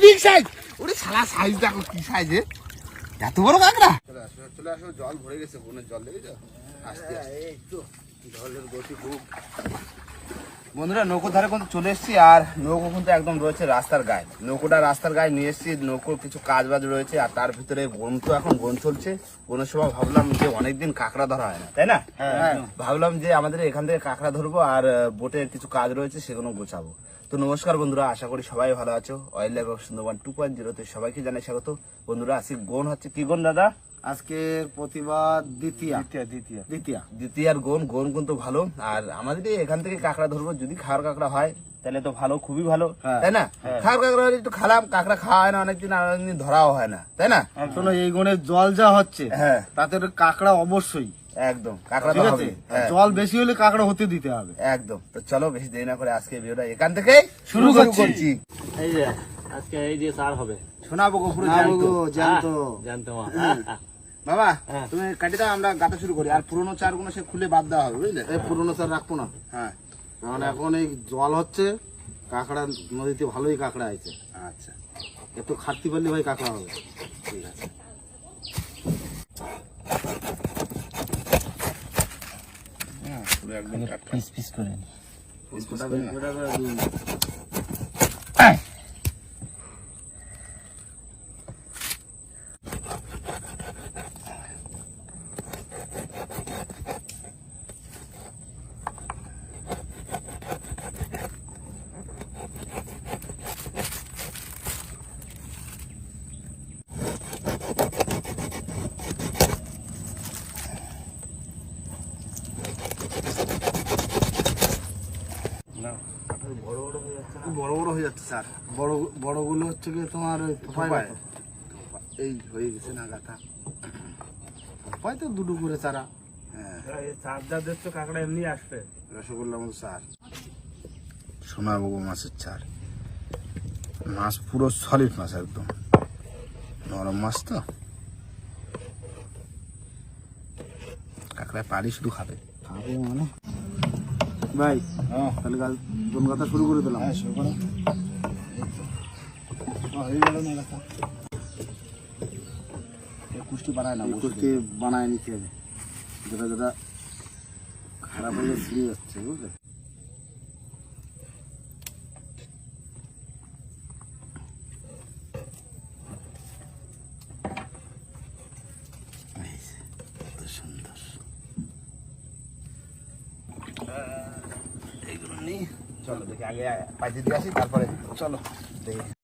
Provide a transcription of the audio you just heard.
Big size. ওরে শালা size দেখো কি সাইজে, এত বড় কাঁকড়া। চলে আসো, জল ভরে গেছে, বনের জল দেখেছো, আস্তে এই তো জলের গতি খুব। বন্ধুরা নৌকোর ধারে কিন্তু চলে এসেছি, আর নৌকো কিন্তু একদম রয়েছে রাস্তার গায়ে। নৌকোটা রাস্তার গায়ে নিয়ে এসেছি, নৌকোর কিছু কাজ বাজ রয়েছে, আর তার ভিতরে বন তো এখন বন চলছে। বনের সময় ভাবলাম যে অনেকদিন কাঁকড়া ধরা হয় না, তাই না? ভাবলাম যে আমাদের এখান থেকে কাঁকড়া ধরবো, আর বোটের কিছু কাজ রয়েছে সেগুলো গোছাবো। তো নমস্কার বন্ধুরা, আশা করি সবাই ভালো আছো। ওয়াইল্ড লাইফ অফ সুন্দরবন 2.0 সবাইকে জানাই স্বাগত। বন্ধুরা আজকে গোন হচ্ছে কি গোন দাদা? আজকে প্রতিবাদ দ্বিতীয়ার গোন কিন্তু ভালো। আর আমাদের এখান থেকে কাঁকড়া ধরবো, যদি খাওয়ার কাঁকড়া হয় তাহলে তো ভালো, খুবই ভালো, তাই না? খাওয়ার কাঁকড়া হলে একটু খালাম, কাঁকড়া খাওয়া হয় না অনেকদিন, আর অনেকদিন ধরাও হয় না, তাই না? শোনো, এই গনের জল যা হচ্ছে, হ্যাঁ, তাতে কাঁকড়া অবশ্যই একদম কাঁকড়া তো হবে। জল বেশি হলে কাঁকড়া হতে দিতে হবে একদম। তো চলো বেশি দেরি না করে আজকে ভিডিওটা এখান থেকে শুরু করছি। এই যে আজকে এই যে সার হবে, শোনাবো পুরো জানতো বাবা, তুমি কাটি দাও, আমরা গাঁথা শুরু করি। আর পুরোনো চার গুলো সে খুলে বাদ দেওয়া হবে, বুঝলে? এই পুরোনো চার রাখবো না, হ্যাঁ, কারণ এখন এই জল হচ্ছে, কাঁকড়া নদীতে ভালোই কাঁকড়া আছে। আচ্ছা, একটু খাটতে পারলে ভাই কাঁকড়া হবে। ঠিক আছে। পুরো একদম পিস পিস করে বড় বড় হয়ে যাচ্ছে স্যার। বড় গুলো হচ্ছে কি তোমার ওই থোপায়। এই হয়ে গেছে না গাঁথা, হয়তো দুটো করে চারা। হ্যাঁ, চার দেখছো কাঁকড়া এমনি আসবে। রসগোল্লার মতো স্যার। সোনাবাবু মাছের চার, মাছ পুরো সলিড মাছ, একদম নরম মাছ তো। কাঁকড়ায় পাড়ি শুধু খাবে মানে ভাই, তাহলে জন গাথা শুরু করে দিলাম। শুরু করো। হয়ে গেল না গাথা, কুষ্টি বানায় না, কুষ্টি বানায় নিতে হবে, যেটা যেটা খারাপ হয়ে ছিঁড়ে যাচ্ছে, বুঝলে? সুন্দর এইগুলো নিয়ে চলো দেখি, আগে পাইতে দিয়ে আসি, তারপরে চলো দেখি।